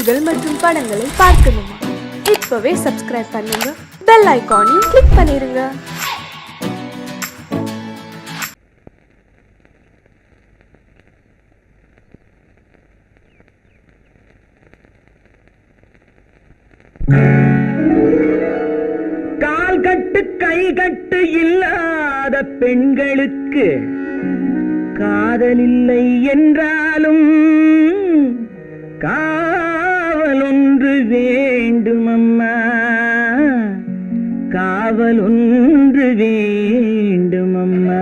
நிகழ்ச்சிகள் மற்றும் படங்களை பார்க்கணுமா? இப்பவே சப்ஸ்கிரைப் பண்ணுங்க, பெல் ஐகானையும் கிளிக் பண்ணிருங்க. கால் கட்டு கை கட்டு இல்லாத பெண்களுக்கு காதலில்லை என்றாலும் காவல் ஒன்று வேண்டும் அம்மா, காவல் ஒன்று வேண்டும் அம்மா.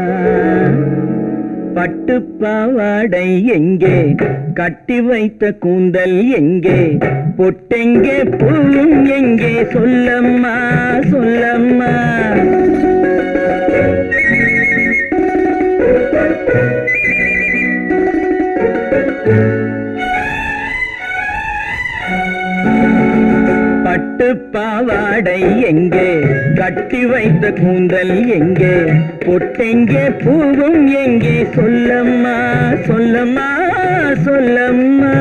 பட்டு பாவாடை எங்கே, கட்டி வைத்த கூந்தல் எங்கே, பொட்டெங்கே பூவும் எங்கே, சொல்லம்மா சொல்லம்மா. பட்டு பாவாடை எங்கே, கட்டி வைத்த கூந்தல் எங்கே, பொட்டெங்கே பூவும் எங்கே, சொல்லம்மா சொல்லம்மா சொல்லம்மா.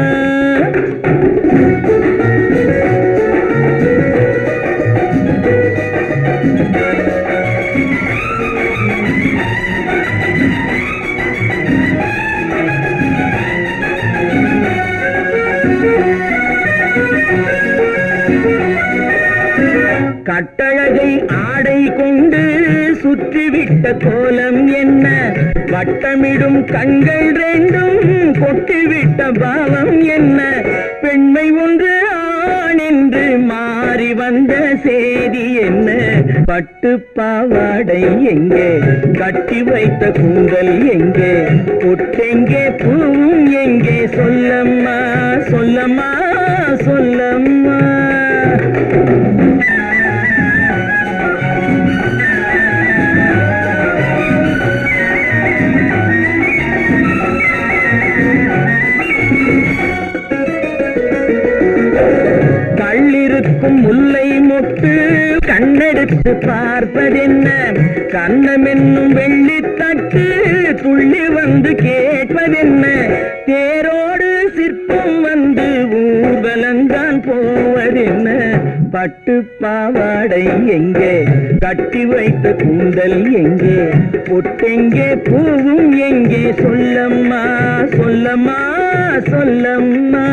கட்டழகை ஆடை கொண்டு சுற்றிவிட்ட கோலம் என்ன, வட்டமிடும் கண்கள் ரெண்டும் கொட்டிவிட்ட பாவம் என்ன, பெண்மை ஒன்று ஆண் என்று மாறி வந்த செய்தி என்ன. பட்டு பாவாடை எங்கே, கட்டி வைத்த கூந்தல் எங்கே, பொட்டெங்கே பூவும் எங்கே, சொல்லம்மா சொல்லம்மா சொல்லம்மா. கள்ளிருக்கும் முல்லை மொட்டு கண்ணெடுத்து பார்ப்பதென்ன, கண்ணம் என்னும் வெள்ளித்தட்டு துள்ளி வந்து கேட்பதென்ன, தேரோடு சிற்பம் வந்து ஊர்வலந்தான் போவதென்ன. பட்டு பாவாடை எங்கே, கட்டி வைத்த கூந்தல் எங்கே, பொட்டெங்கே பூவும் எங்கே, சொல்லம்மா சொல்லம்மா சொல்லம்மா.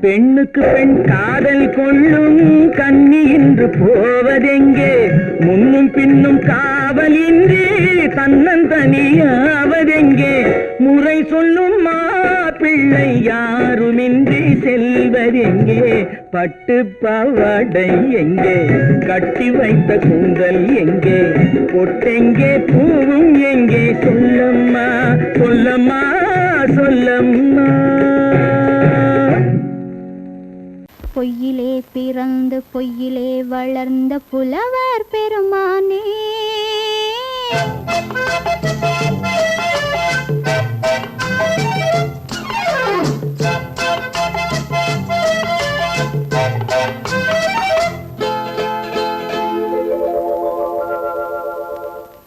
பெண்ணுக்கு பெண் காதல் கொள்ளும் கன்னி என்று போவதெங்கே, முன்னும் பின்னும் காவலின்றி தன்னந்தனியாவதெங்கே, முறை சொல்லும் மாப்பிள்ளை யாருமின்றி செல்வதெங்கே. பட்டு பாவாடை எங்கே, கட்டி வைத்த கூந்தல் எங்கே, பொட்டெங்கே பூவும் எங்கே, சொல்லம்மா சொல்லம்மா சொல்லம்மா. பொய்யிலே பிறந்து பொய்யிலே வளர்ந்த புலவர் பெருமானே,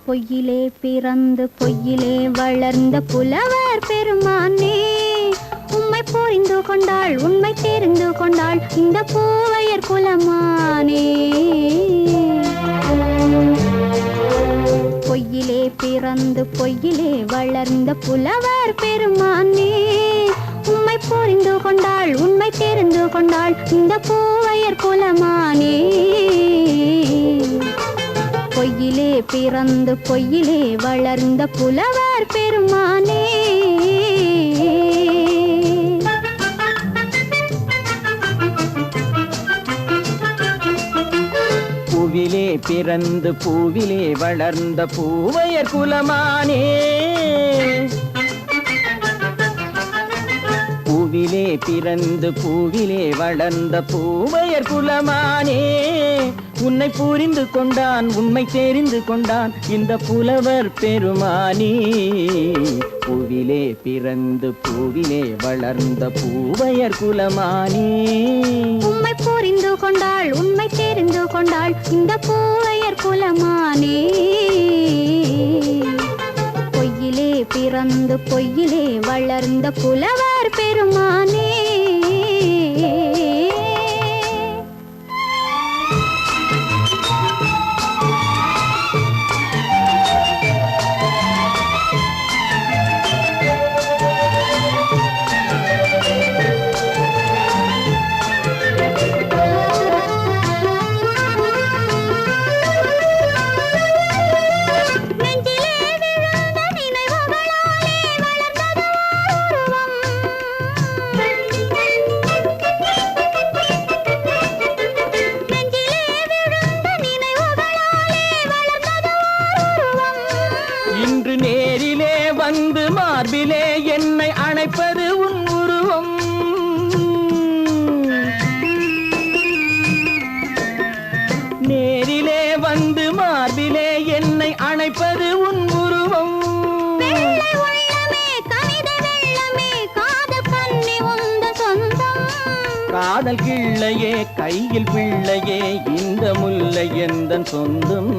பொய்யிலே பிறந்து பொய்யிலே வளர்ந்த புலவர் பெருமானே, உம்மை புரிந்து கொண்டாள் உண்மை தெரிந்து கொண்டாள் இந்த பூவையர் குலமானே. பொய்யிலே பிறந்து பொய்யிலே வளர்ந்த புலவர் பெருமானே, உம்மை புரிந்து கொண்டாள் உண்மை தெரிந்து கொண்டாள் இந்த பூவையர் குலமானே. பொய்யிலே பிறந்து பொய்யிலே வளர்ந்த புலவர் பெருமானே. பூவிலே பிறந்து பூவிலே வளர்ந்த பூவையர் குலமானே, பூவிலே பிறந்து பூவிலே வளர்ந்த பூவையர் குலமானே, உன்னை புரிந்து கொண்டான் உண்மை தெரிந்து கொண்டான் இந்த புலவர் பெருமானே. பூவிலே பிறந்து பூவிலே வளர்ந்த பூவையர் குலமானே. உண்மை புரிந்து கொண்டாள் உண்மை தெரிந்து கொண்டாள் இந்த பூவையர் குலமானே. பொய்யிலே பிறந்து பொய்யிலே வளர்ந்த புலவர் பெருமானே. இன்று நேரிலே வந்து மார்பிலே என்னை அணைப்பது உன் உருவம். நேரிலே வந்து மார்பிலே என்னை அணைப்பது உன் உருவம். காதல் கிள்ளையே கையில் பிள்ளையே இந்த முல்லை எந்தன் சொந்தம்.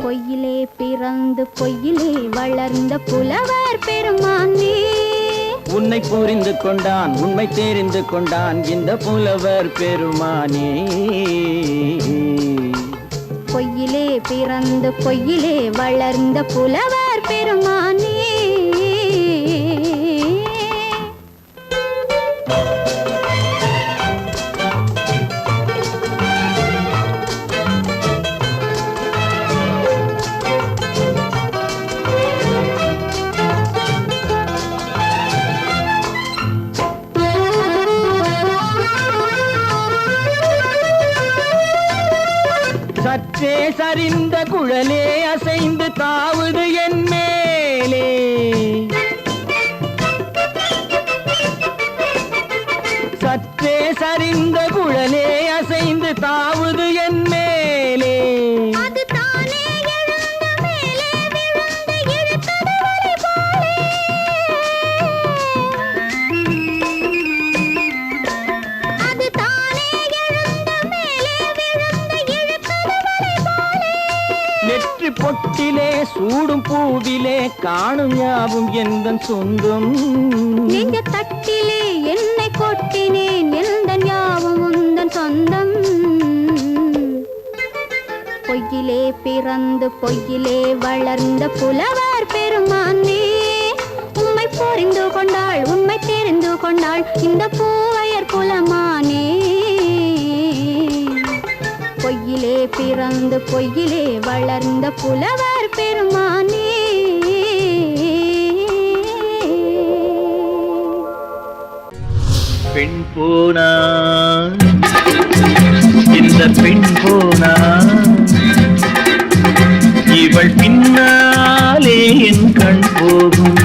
பொய்யிலே பிறந்து பொய்யிலே வளர்ந்த புலவர் பெருமானே. உன்னை புரிந்து கொண்டான் உண்மை தெரிந்து கொண்டான் இந்த புலவர் பெருமானே. பொய்யிலே பிறந்து பொய்யிலே வளர்ந்த புலவர் பெருமானே. சற்றே சரிந்த குழலே அசைந்து தாவுது என் மேலே. சற்றே சரிந்த குழலே அசைந்து தாவுது என் மேலே. நெற்றி பொட்டிலே சூடும் பூவிலே காணும் யாவும் எந்தன் சொந்தம். நெஞ்ச தட்டிலே என்னை கொட்டினேன் எந்தன் யாவும் உந்தன் சொந்தம். பொய்யிலே பிறந்து பொய்யிலே வளர்ந்த புலவர் பெருமானே. உண்மை புரிந்து கொண்டாள் உண்மை தெரிந்து கொண்டாள் இந்த பூவையர் குலமானே. பொய்யிலே பிறந்து பொய்யிலே வளர்ந்த புலவர் பெருமானே. பெண் போனா இந்த பெண் போனா இவள் பின்னாலே என் கண் போகும்.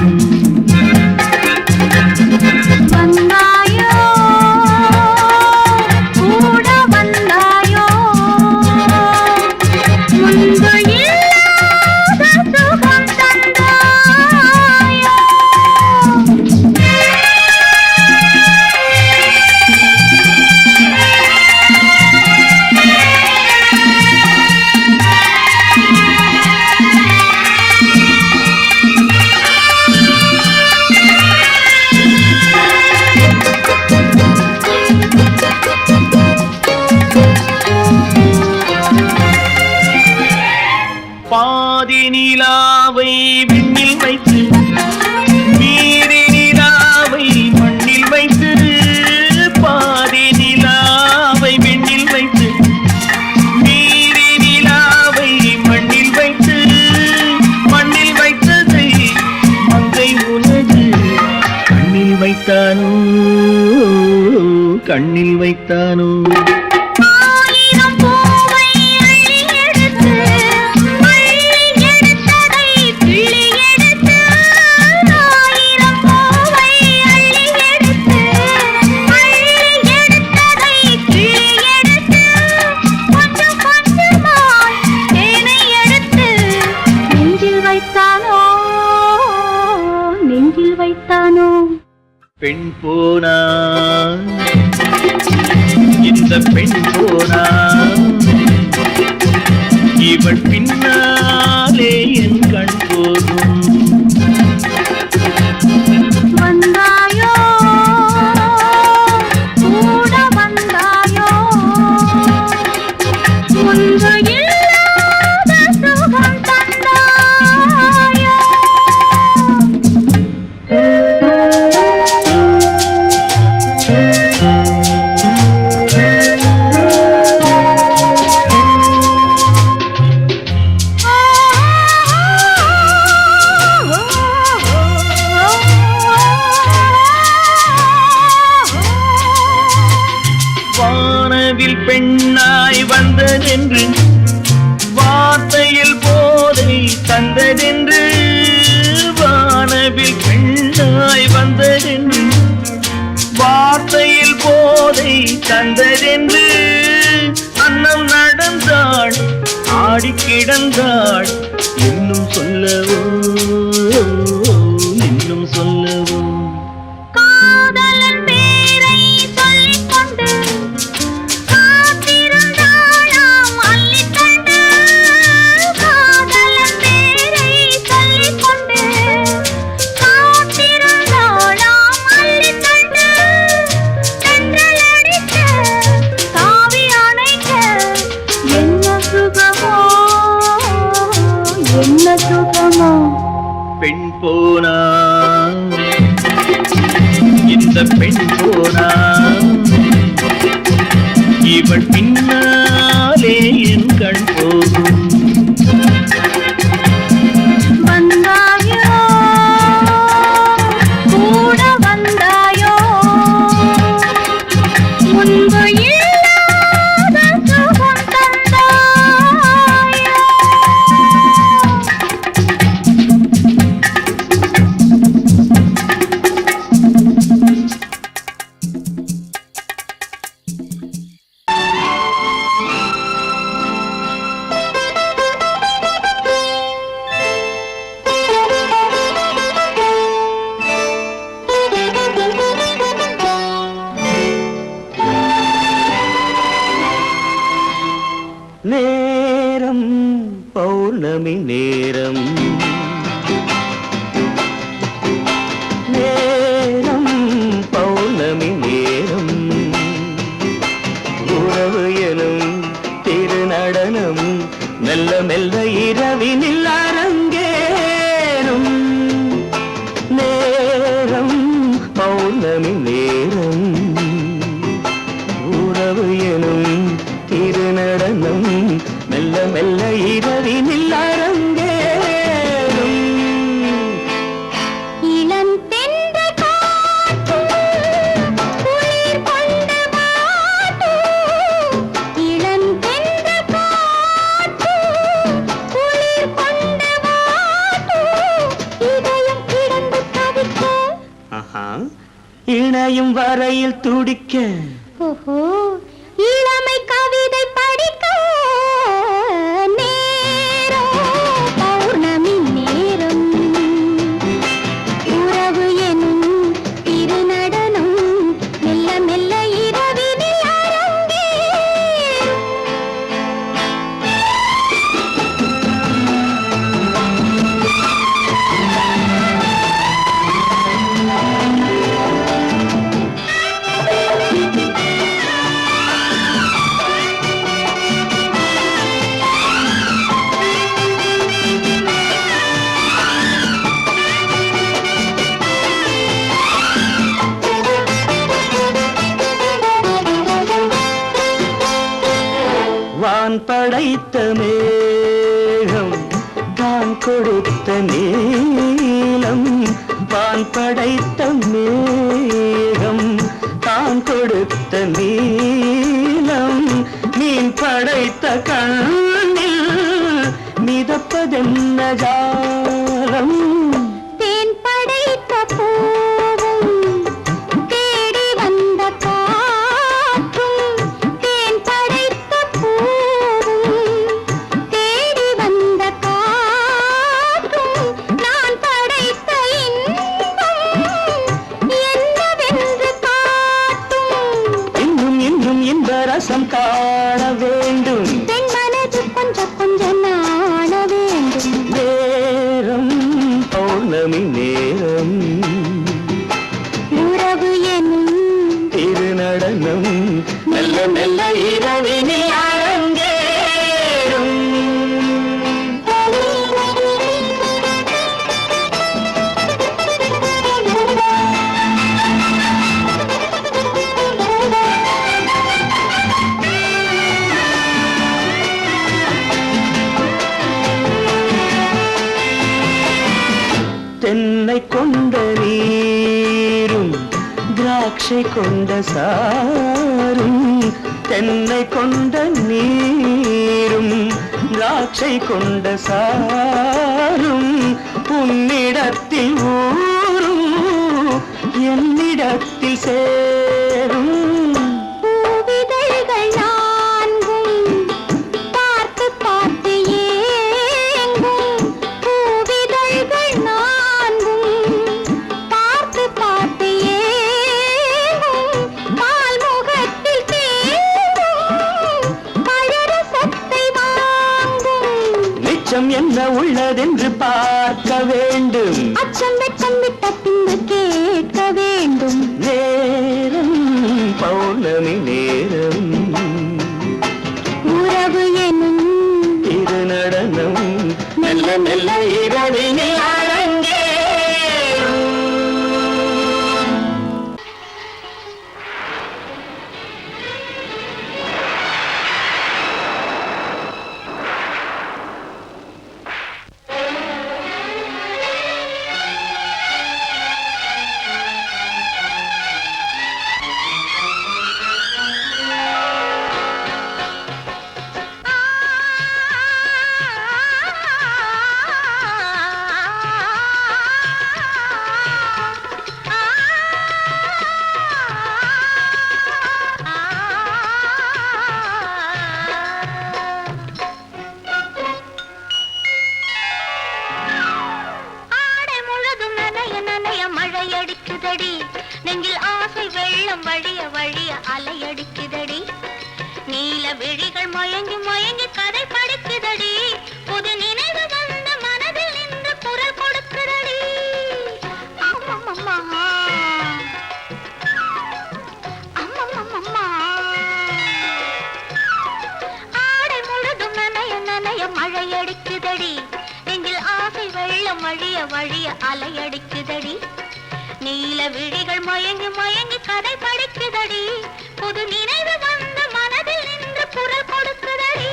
பாதி நிலாவை விண்ணில் வைத்து மீதி நிலாவை மண்ணில் வைத்து. பாதி நிலாவை விண்ணில் வைத்து மீதி நிலாவை மண்ணில் வைத்து. மண்ணில் வைத்ததை மங்கை உனது கண்ணில் வைத்தானோ கண்ணில் வைத்தானோ. பெண் போனா இந்த பெண் போனா இவள் பின்னாலே என் கண் போகும். வந்தாயோ கூட வந்தாயோ முன்பு இல்லாத சுகம் தந்தாயோ. வானவில் பெண்ணாய் வந்ததென்று வார்த்தையில் போதை தந்ததென்று. வானவில் பெண்ணாய் வந்ததென்று வார்த்தையில் போதை தந்ததென்று. அன்னம் நடந்தாள் ஆடி கிடந்தாள் இன்னும் சொல்லவோ இன்னும் சொல்லவோ. காதலன் பேரை சொல்லிக் கொண்டு காத்திருந்தாளாம் அள்ளிக்கண்டு. காதலன் பேரை சொல்லிக் கொண்டு காத்திருந்தாளாம் அள்ளிக்கண்டு. தென்றல் அடிக்க காவி அணைக்க என்ன சுகமோ என்ன சுகமோ. பெண் போனா இந்த பெண் போனா இவள் பின்னாலே என் கண் போகும். வந்தாயோ கூட வந்தாயோ முன்பு இல்லாத சுகம் தந்தாயோ. நேரம் பௌர்ணமி நேரம் நேரம் பௌர்ணமி நேரம் உறவு எனும் திருநடனம் மெல்ல மெல்ல இரவினில் அரங்கேறும். நேரம் பௌர்ணமி நேரம் உறவு எனும் திருநடனம் மெல்ல மெல்ல இரவினில் அரங்கேறும். இளந்தென்றல் காற்று குளிர் கொண்டு வாட்டும். இளந்தென்றல் காற்று குளிர் கொண்டு வாட்டும். இதயம் கிடந்து தவிக்க இணையும் வரையில் துடிக்க. ஓஹோ இளமை கவிதை படிக்க. நேரம் பௌர்ணமி நேரம் உறவு எனும் திருநடனம் மெல்ல மெல்ல இரவினில் அரங்கேறும். வான் படைத்த மேகம் தான் கொடுத்த நீலம். வான் படைத்த மேகம் தான் கொடுத்த நீலம். மீன் படைத்த கண்ணில் மிதப்பதென்ன ஜாலம். தேன் படைத்த பூவும் தேடி வந்த காற்றும். தேன் படைத்த பூவும் தேடி வந்த காற்றும். நான் படைத்த இன்பம் என்ன திராட்சை கொண்ட சாரும் தென்னை கொண்ட நீரும் திராட்சை கொண்ட சாரும் உன்னிடத்தில் ஊரும் என்னிடத்தில் சேரும் பூவிதழ்கள் நான்கும் பார்த்து பார்த்து ஏங்கும் பூவிதழ்கள் நான்கும் பார்த்து பார்த்து ஏங்கும் பால்முகத்தில் தேங்கும் பழரசத்தை வாங்கும் மிச்சம் என்ன உள்ளதென்று பார்க்க வேண்டும் அச்சம் வெட்கம் விட்ட பின்பு கேட்க வேண்டும் நேரம் பௌர்ணமி நேரம் உறவு எனும் இது நடனம் மெல்ல மெல்ல இரவினில் அரங்கேறும். ஆடை முழுதும் நனைய நனைய மழையடிக்குதடி நெஞ்சில் ஆசை வெள்ளம் வழிய வழிய அலையடிக்குதடி நீல விழிகள் மயங்கி மயங்கி கதை படிக்குதடி புது நினைவு வந்த மனதில் நின்று குரல் கொடுக்குதடி அம்மம்மம்மா அம்மம்மம்மா ஆடை முழுதும் நனைய நனைய மழையடிக்குதடி நெஞ்சில் ஆசை வெள்ளம் வழிய வழிய அலையடிக்குதடி நீல விழிகள் மயங்கி மயங்கி கதை படிக்குதடி புது நினைவு வந்த மனதில் நின்று குரல் கொடுக்குதடி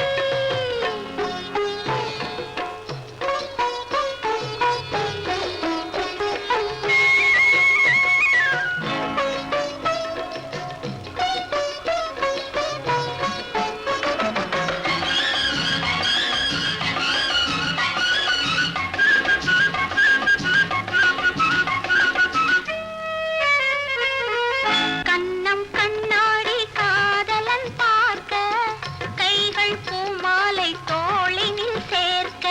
கண்ணம் கண்ணாடி காதலன் பார்க்க கைகள் பூமாலை தோளினில் சேர்க்க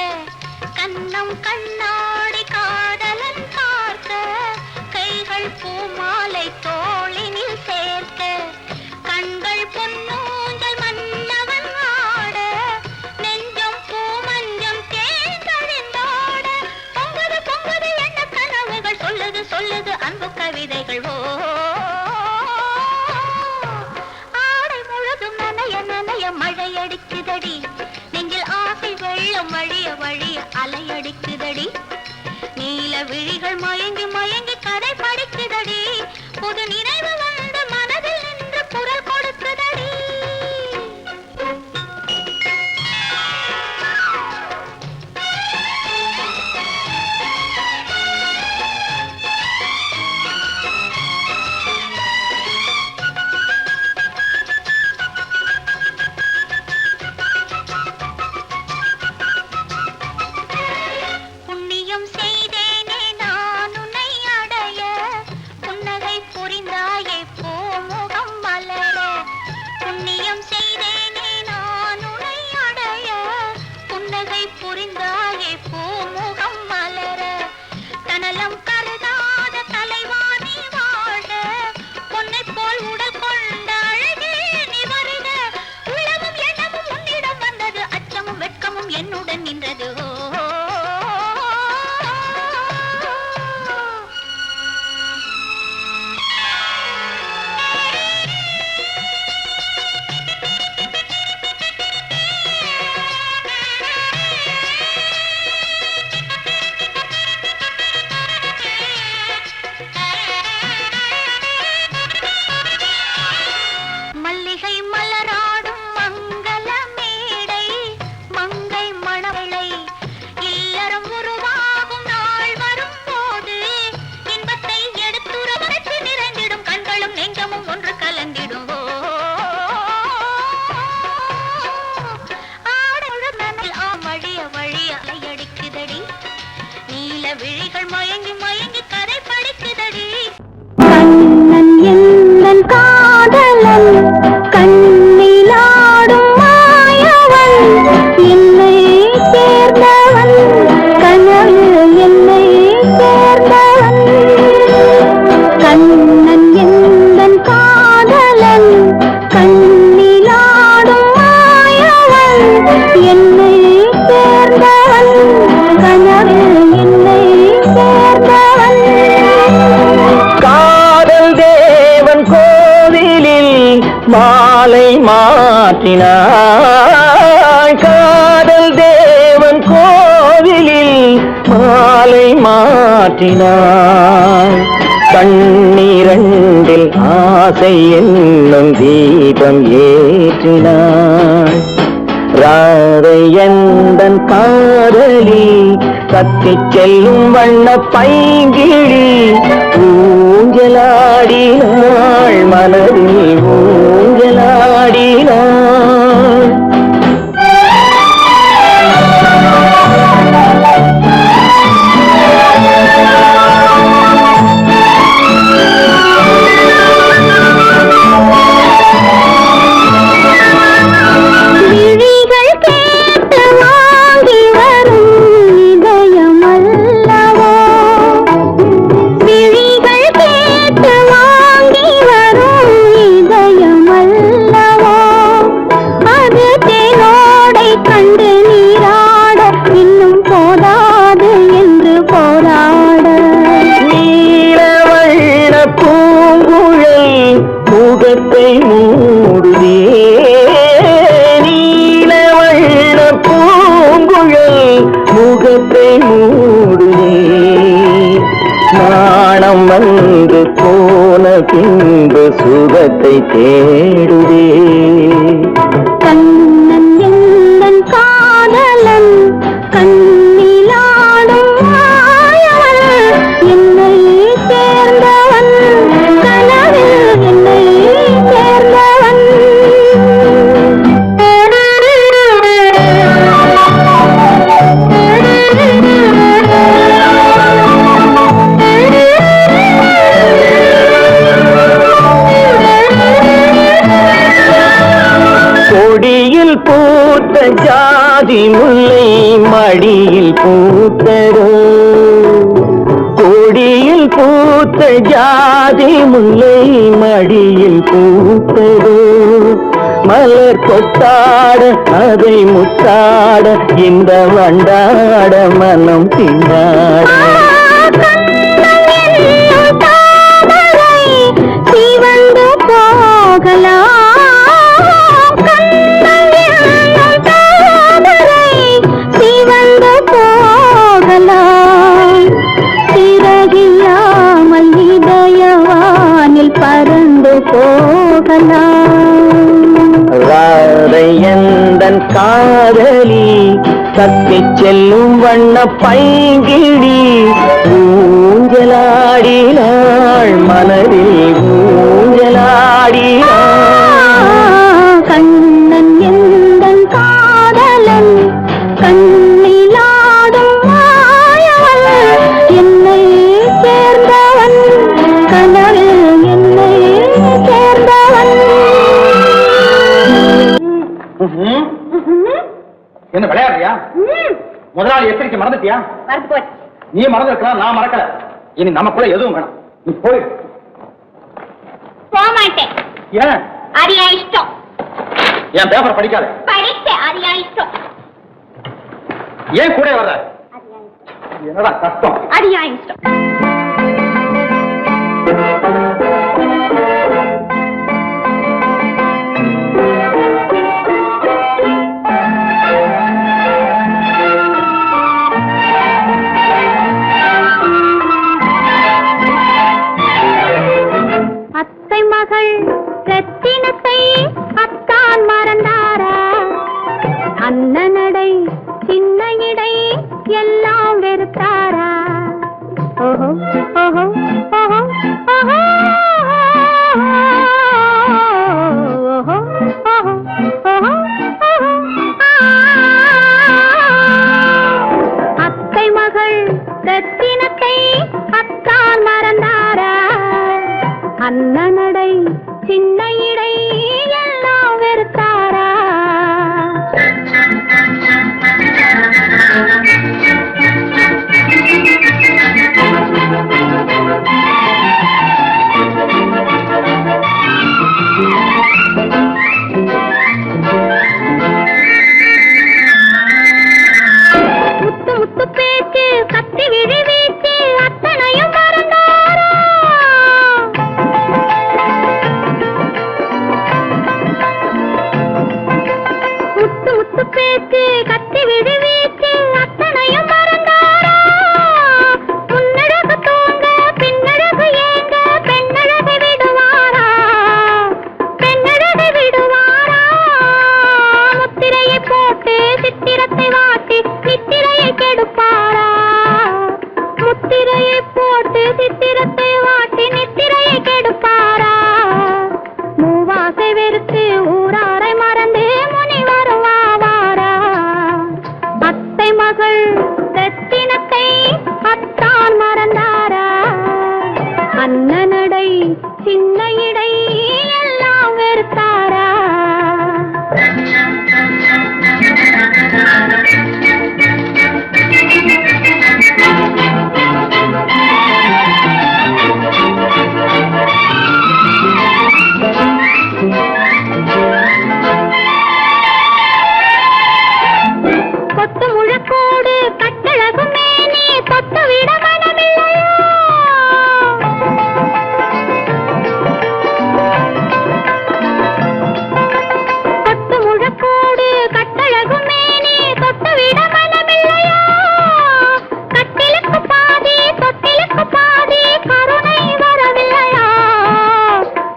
கண்ணம் கண்ணாடி காதலன் பார்க்க கைகள் பூமாலை தோளினில் சேர்க்க கண்கள் பொன்னூஞ்சல் மன்னவன் ஆட நெஞ்சம் பூமஞ்சம் தேர்ந்தெழுந்தாட பொங்குது பொங்குது என்ன கனவுகள் சொல்லுது சொல்லுது அன்பு கவிதைகள் ஓ ஆடை முழுதும் நனைய நனைய மழையடிக்குதடி நெஞ்சில் ஆசை வெள்ளம் வழிய வழிய அலையடிக்குதடி நீல விழிகள் மயங்கி மயங்கி கதை படிக்குதடி புது நினைவு வந்த மனதில் நின்று குரல் கொடுக்குதடி புண்ணியம் செய்தேனே நான் உன்னை எந்தன் காதலன் கண்ணிலாடும் மாயவன் என்னை சேர்ந்தவன் கனவு என்னை சேர்ந்தவன் கண்ணன் எந்தன் காதலன் கண்ணிலாடும் மாயவன் என்னை சேர்ந்தவன் கனவு என்னை சேர்ந்தவன் காதல் தேவன் கோவிலில் மாலை மாற்றினாய் காதல் தேவன் கோவிலில் மாலை மாற்றினாய் கண்ணீரண்டில் ஆசை என்னும் தீபம் ஏற்றினாய் ராதை எந்தன் காதலி கத்திச் செல்லும் வண்ண பைங்கிழி ஊஞ்சலாடினாள் மனதில் ஊஞ்சலாடினாள் விழிகள் கேட்டு வாங்கி வரும் இதயம் அல்லவோ விழிகள் கேட்டு வாங்கி வரும் இதயம் அல்லவோ அது தேனோடை கண்டு நீராட இன்னும் போதாது என்று போராட நீலவண்ண பூங்குழல் முகத்தை மூடுதே நீலவண்ண பூங்குழல் முகத்தை மூடுதே நாணம் வந்து போன பின்பு சுகத்தை தேடுதே கண்ணன் எந்தன் காதலன் கண்ணிலாடும் மாயவன் என்னை சேர்ந்தவன் கனவில் என்னை சேர்ந்தவன் கொடியில் பூத்த ஜாதி முல்லை மடியில் பூத்தரோ கொடியில் பூத்த ஜாதி முல்லை மடியில் பூத்தரோ மலர் கொத்தாட அதை முத்தாட இந்த வண்டாட மனம் திண்டாட சிவந்து போகலாம் கண்ணன் என்னும் தாமரை சிவந்து போகலாம் சிறகில்லாமல் இதயவானில் பறந்து போகலாம் ராதை எந்தன் காதலி தத்திச் செல்லும் வண்ண பைங்கிழி ஊஞ்சலாடினாள் மனதில் ஊஞ்சலாடினாள் கண்ணன் எந்தன் காதலன் கண்ணிலாடும் மாயவன் என்னை சேர்ந்தவன் கனவில் என்னை சேர்ந்தவன் என்ன விளையாடுறியா? முதலாளி எச்சரிக்கை மறந்துட்டியா? மறந்து போச்சு நீ மறந்துருக்கலாம், நான் மறக்கல. இனி நமக்குள்ள எதுவும் வேணாம், நீ போய். போக மாட்டேன். ஏன்? அரியா இஷ்டம். என் பேப்பர் படிக்காத. படித்தேன். அரியா இஷ்டம். ஏன் கூட வர்ற? என்னடா கஷ்டம்? அரியா இஷ்டம். அத்தை மகள் ரத்தினத்தை அத்தான் மறந்தாரா? அண்ணனடை சின்ன இடை எல்லாம் வெறுத்தாரா? ஓஹோ ஓஹோ ஓஹோ ஓஹோ ஓஹோ ஓஹோ ஓஹோ அத்தை மகள் ரத்தினத்தை அத்தான் மறந்தாரா? அண்ணனடை சின்ன இடை எல்லாம் வெறுத்தாரா முத்து முத்து பேச்சு கத்தி விழி வீச்சு அத்தனையும் மறந்தாரா முத்து முத்து பேச்சு கத்தி விழி வீச்சு அத்தனையும் மறந்தாரா முன்னழகு தூங்க பின்னழகு ஏங்க பெண்ணழகு விடுவாரா பெண்ணழகு விடுவாரா முத்திரையை போட்டு சித்திரத்தை வாட்டி நித்திரையை கெடுப்பாரா முத்திரையை போட்டு சித்திரத்தை வாட்டி நித்திரையை கெடுப்பாரா மூவாசை வெறுத்து ஊராரை மறந்து முனி வருவாரா அத்தை மகள் ரத்தினத்தை அத்தான் மறந்தாரா அண்ணனடை சின்ன இடை எல்லாம் வெறுத்தாரா கொத்து முழக்கோடு கட்டழகு மேனி தொட்டு விட மனமில்லையோ கொத்து முழக்கோடு கட்டழகு மேனி தொட்டு விட மனமில்லையோ கட்டிலுக்கு பாதி தொட்டிலுக்கு பாதி கருணை வரவில்லையா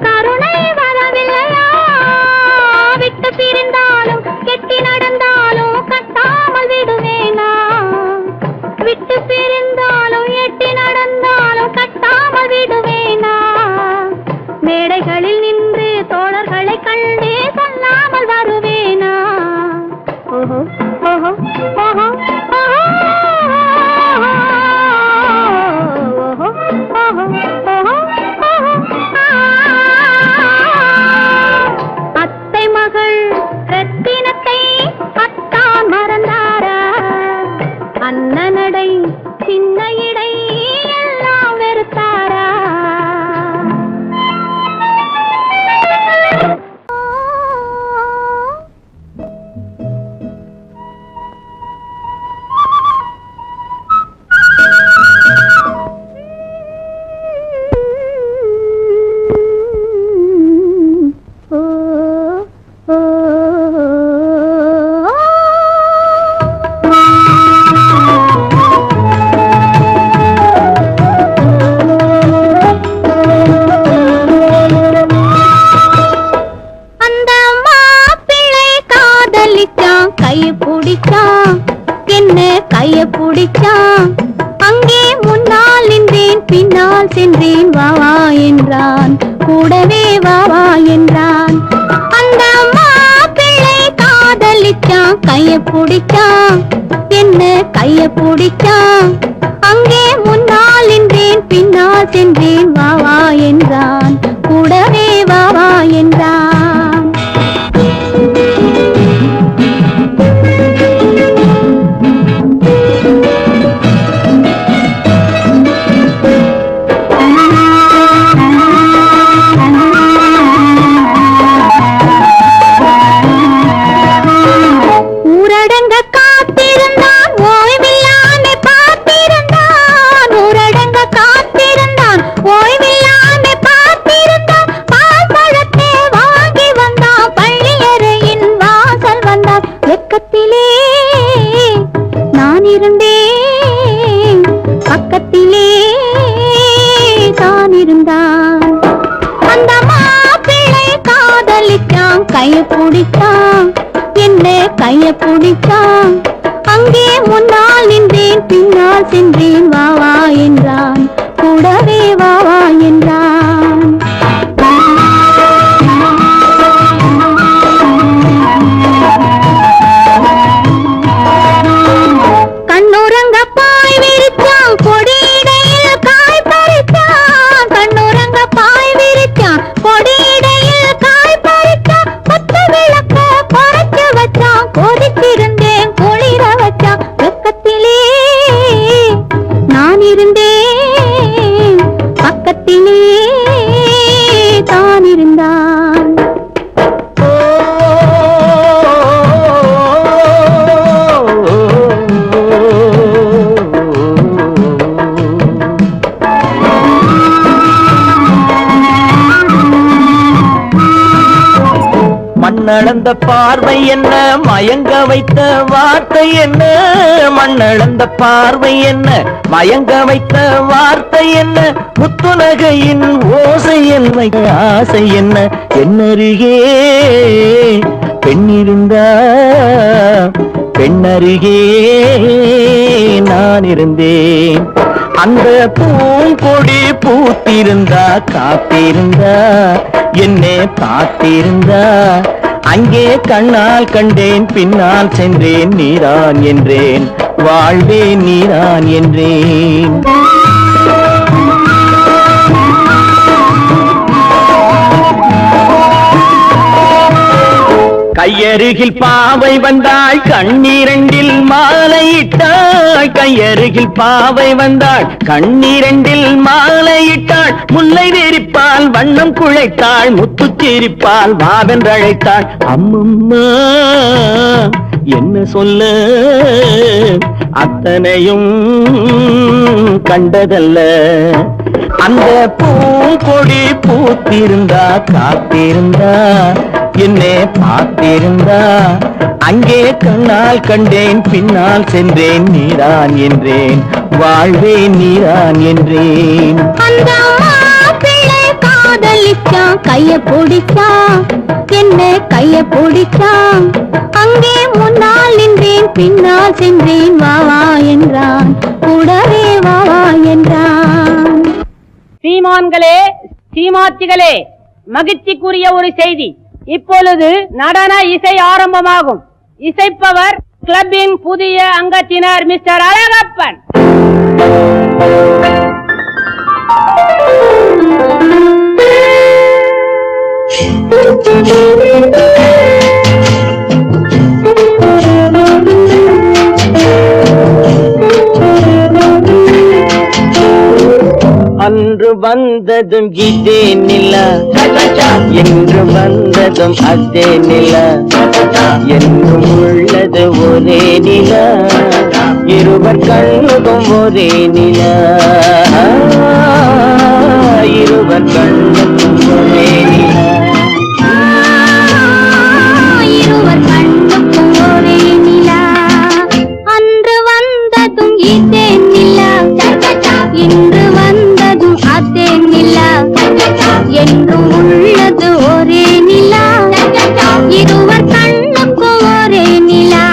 கருணை வரவில்லையா விட்டு பிரிந்தாலும் கெட்டி நடந்தாலும் கட்டாமல் விடுவேனா விட்டு பிரிந்தாலும் எட்டி நடந்தாலும் கட்டாமல் விடுவேனா மேடைகளில் நின்று தோழர்களை கண்டு சொல்லாமல் வருவேனா ஓஹோ ஓஹோ ஓஹோ அத்தை மகள் ரத்தினத்தை அத்தான் மறந்தாரா அண்ணனடை சின்ன இடை எல்லாம் வெறுத்தாரா அந்த மாப்பிள்ளை காதலிச்சான் கைய பிடிச்சான் என்ன கைய பிடிச்சான் அங்கே முன்னால் நின்றேன் பின்னால் சென்றேன் வா வா என்றான் கூடவே வா வா என்றான் அந்த மாப்பிள்ளை காதலிச்சான் கைய பிடிச்சான் என்ன கைய பிடிச்சான் அங்கே முன்னால் நின்றேன் பின்னால் சென்றேன் வா வா என்றான் கூடவே வா வா என்றான் ஊரடங்க காத்திருந்தான் ஓய்வில்லாமே பார்த்திருந்தான் ஊரடங்க காத்திருந்தான் ஓய்வில்லாமே பார்த்திருந்தான் பால் பழத்தை வாங்கி வந்தான் பள்ளியறையின் வாசல் வந்தான் வெக்கத்திலே நான் இருந்தேன் பக்கத்திலே தான் இருந்தான் அந்த மாப்பிள்ளை காதலிச்சான் கைய பிடிச்சான் என்ன கைய பிடிச்சான் அங்கே முன்னால் நின்றேன் பின்னால் சென்றேன் வா வா என்றான் கூடவே வா வா என்றான் கண்ணுறங்க பாய் விரிச்சான் கொடியிடையில் காய் பறிச்சான் கண்ணுறங்க பாய் விரி தான் இருந்தான். மண்ணளந்த பார்வை என்ன, மயங்க வைத்த வார்த்தை என்ன? மண்ணளந்த பார்வை என்ன, மயங்க வைத்த வார்த்தை என்ன? முத்துநகையின் ஓசை என்ன, ஆசை என்ன? என்னருகே பெண்ணிருந்தா, பெண்ணருகே நான் இருந்தேன். அந்த பூங்கொடி பூத்திருந்தா, காத்திருந்தா, என்னை பார்த்திருந்தா, அங்கே கண்ணால் கண்டேன், பின்னால் சென்றேன், நீரான் என்றேன், வாழ்வேன் நீரான் என்றேன். கையருகில் பாவை வந்தாள், கண்ணீரண்டில் மாலையிட்டாள். கையருகில் பாவை வந்தாள், கண்ணீரண்டில் மாலையிட்டாள். முல்லை வெறிப்பால் வண்ணம் குழைத்தாள், முத்து சிரிப்பால் வாவென்றழைத்தாள். அம்மம்மா என்ன சொல்ல, அத்தனையும் கண்டதல்ல. அந்த பூங்கொடி பூத்திருந்தா, காத்திருந்தா, என்னை பார்த்திருந்தா, அங்கே கண்ணால் கண்டேன், பின்னால் சென்றேன், நீரான் என்றேன், வாழ்வேன் நீரான் என்றேன். அந்த மாப்பிள்ளை காதலிச்சான், கைய பிடிச்சான், என்ன கைய பிடிச்சான். அங்கே முன்னால் நின்றேன், பின்னால் சென்றேன், வா வா என்றான், கூடவே வா வா என்றான். சீமான்களே, சீமாத்திகளே, மகிழ்ச்சிக்குரிய ஒரு செய்தி. இப்பொழுது நடன இசை ஆரம்பமாகும். இசைப்பவர் கிளப்பின் புதிய அங்கத்தினர் மிஸ்டர் அழகப்பன். அன்று வந்ததும் இதே நிலா, என்று வந்ததும் அதே நிலா, என்றும் உள்ளது ஒரே நிலா, இருவர் கண்ணுக்கும் ஒரே நிலா, இருவர் கண்ணுக்கும் ஒரே நிலா, இருவர் கண்ணுக்கும் ஒரே நிலா. அன்று வந்ததும் இதே நிலா, இன்று வந்ததும் அதே நிலா, என்றும் உள்ளது ஒரே நிலா, இருவர் கண்ணுக்கும் ஒரே நிலா,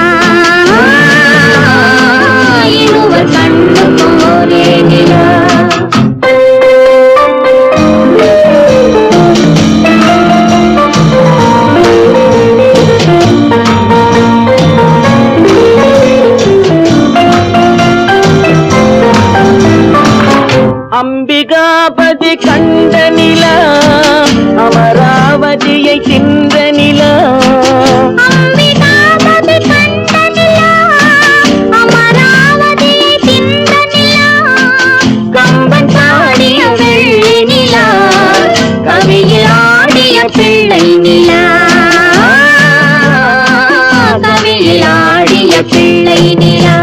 இருவர் கண்ணுக்கும் ஒரே நிலா. அம்பிகாபதி கண்ட நிலா, அமராவதியை தின்ற நிலா, அம்பிகாபதி கண்ட நிலா, அமராவதியை தின்ற நிலா, கம்பன் பாடிய வெள்ளி நிலா, கவியில் ஆடிய பிள்ளை நிலா, கவியில் ஆடிய பிள்ளை நிலா.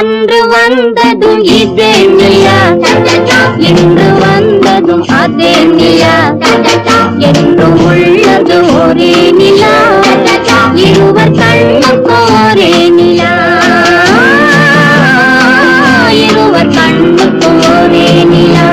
அன்று வந்ததும் இதே நிலா, இன்று வந்ததும் அதே நிலா, என்றும் உள்ளது ஒரே நிலா, இருவர் கண்ணுக்கும் ஒரே நிலா, இருவர் கண்ணுக்கும் ஒரே நிலா.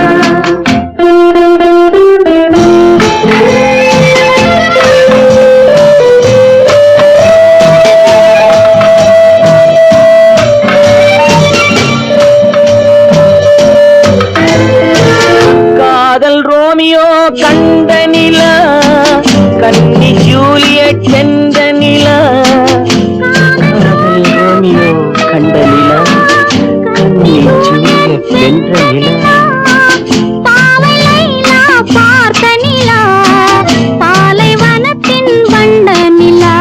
கண்ட நிலா, கன்னி ஜூலியட் சென்ற நிலா, காதல் ரோமியோ கண்ட நிலா, கன்னி ஜூலியட் வென்ற நிலா, பாவை லைலா பார்த்த நிலா, பாலைவனத்தின் வண்ட நிலா,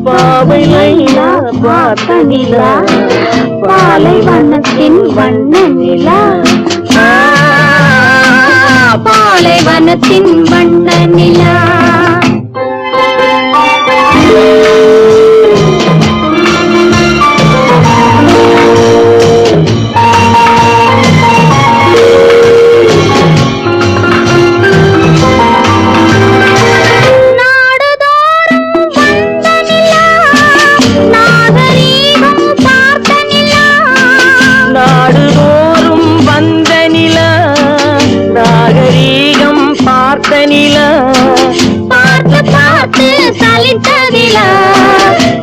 பாவை லைலா பார்த்த நிலா, பாலைவனத்தின் வண்ண நிலா, பாலை பாலைவனத்தின் வண்ண நிலா.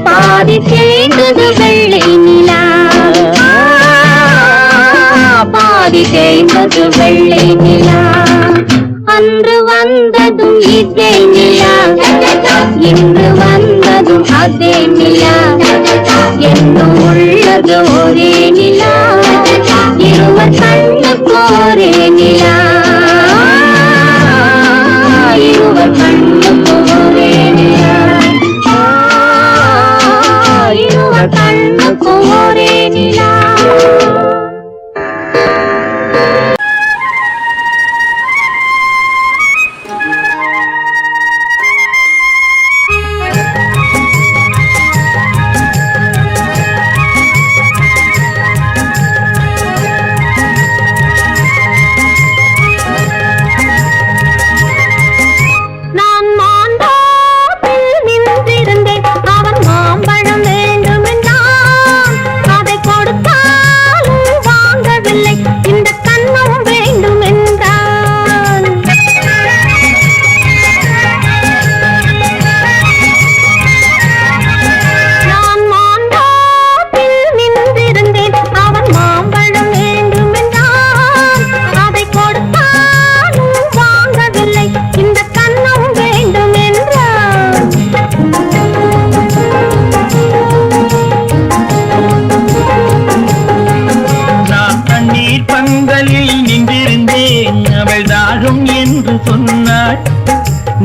பாதி தேய்ந்தது வெள்ளை நிலா, பாதி தேய்ந்தது வெள்ளை நிலா. அன்று வந்ததும் இதே நிலா, இன்று வந்ததும் அதே நிலா. என்னும் உள்ளது ஒரே நிலா, இருவர் கண்ணுக்கு ஒரே நிலா, இருவர் கண்ணுக்கு ஒரே நிலா, இருவர் கண்ணுக்கு ஒரே நிலா.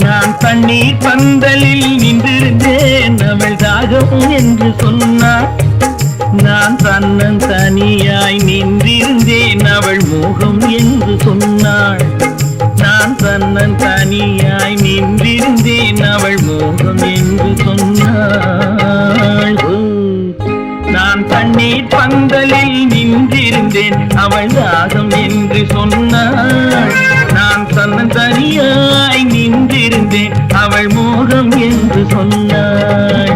நான் தண்ணீர் பந்தலில் நின்றிருந்தேன், அவள் தாகம் என்று சொன்னாள். நான் தன்னன் தனியாய் நின்றிருந்தேன், அவள் மோகம் என்று சொன்னாள். நான் தன்னன் தனியாய் நின்றிருந்தேன், அவள் மோகம் என்று சொன்னாள். நான் தண்ணீர் பந்தலில் நின்றிருந்தேன், அவள் தாகம் என்று சொன்னாள். நான் தன்னன் தனியாய் நின்றிருந்தேன், அவள் மோகம் என்று சொன்னாள்.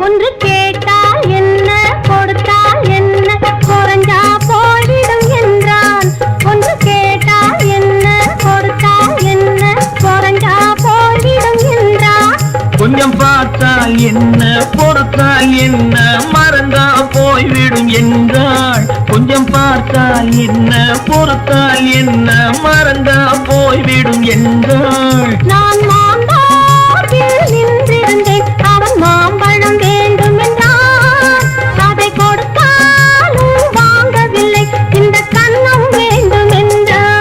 ஒன்று கேட்டால் என்ன, கொடுத்தால் என்ன, குறைஞ்சா போய்விடும் என்றான். ஒன்று கேட்டால் என்ன, கொடுத்தால் என்ன, குறைஞ்சா போய்விடும் என்றான். கொஞ்சம் பார்த்தால் என்ன, பொறுத்தால் என்ன, மறந்தா போய்விடும் என்றாள். கொஞ்சம் பார்த்தால் என்ன, பொறுத்தால் என்ன, மறந்தா போய்விடும் என்றாள். நான் மாம்பழத்தில் நின்றிருந்தேன், அவன் மாம்பழம் வேண்டும் என்றான். அதை கொடுத்தாலும் வாங்கவில்லை, இந்த கன்னம் வேண்டும் என்றான்.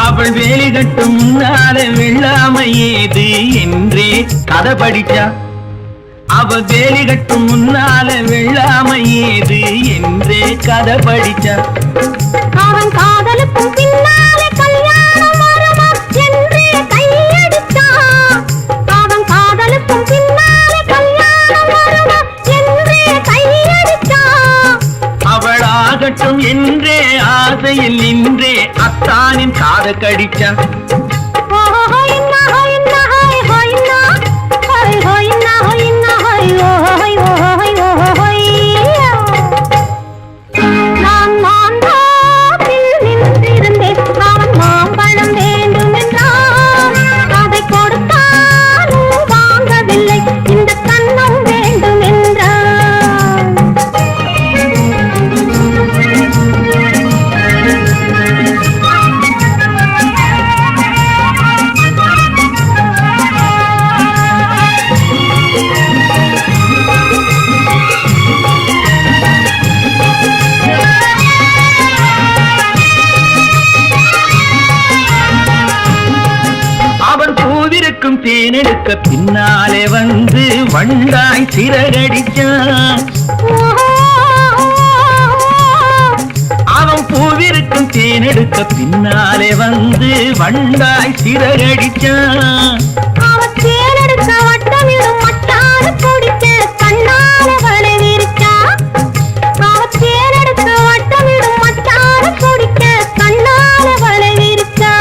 அவள் வேலி கட்டும் முன்னாலே வெள்ளாமை ஏது என்றே கதை படிச்சா. அவள் வேலி கட்டும் முன்னாலே வெள்ளாமை ஏது என்றே கதை படிச்சா. அவன் காதலுக்கும் பின்னாலே கல்யாணம் வருமா என்றே கையடித்தான். அவன் காதலுக்கும் பின்னாலே கல்யாணம் வருமா என்றே கையடித்தான். அவள் ஆகட்டும் என்றே ஆசையில் நின்றே அத்தானின் காத கடிச்சா. ஹோய் ஹோய் ஹோய் ஹோய் ஹோய் ஹோய் ஹோய் ஹோய் தேனெடுக்க பின்னாலே வந்து வண்டாய் சிறகடிச்சான் அவன் பூவிருக்கும் தேனெடுக்க பின்னாலே வந்து வண்டாய் சிறகடிச்சான் அவன் தேனெடுக்க வட்டமிடும் மட்டான குடிக்க கண்ணால வலை விரிச்சா அவன் தேனெடுக்க வட்டமிடும் மட்டான குடிக்க கண்ணால வலை விரிச்சா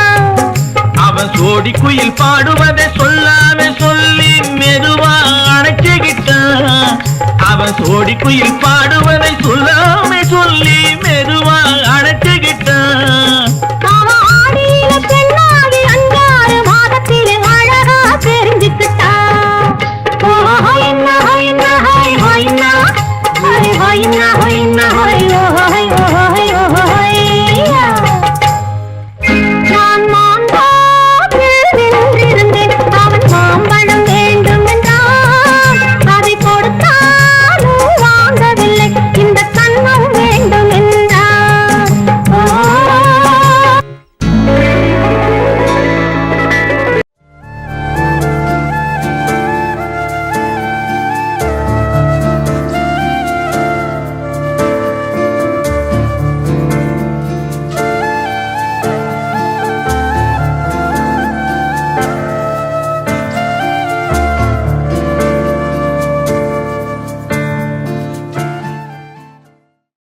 அவன் சோடி குயில் பாடுவதை சொல்லாம சொல்லி மெதுவா அணைச்சுக்கிட்டான் அவன் சோடி குயில் பாடுவதை சொல்லாம சொல்லி மெதுவா அணைச்சுக்கிட்டான் அவன் ஆடியில பெண்ணாகி 5 மாதத்திலே அழகா தெரிஞ்சுக்கிட்டா ஹொய்னா ஹொய்னா ஹொய் ஹொய்னா ஹொய் ஹொய்னா ஹொய்னா ஹொய் ஹொய்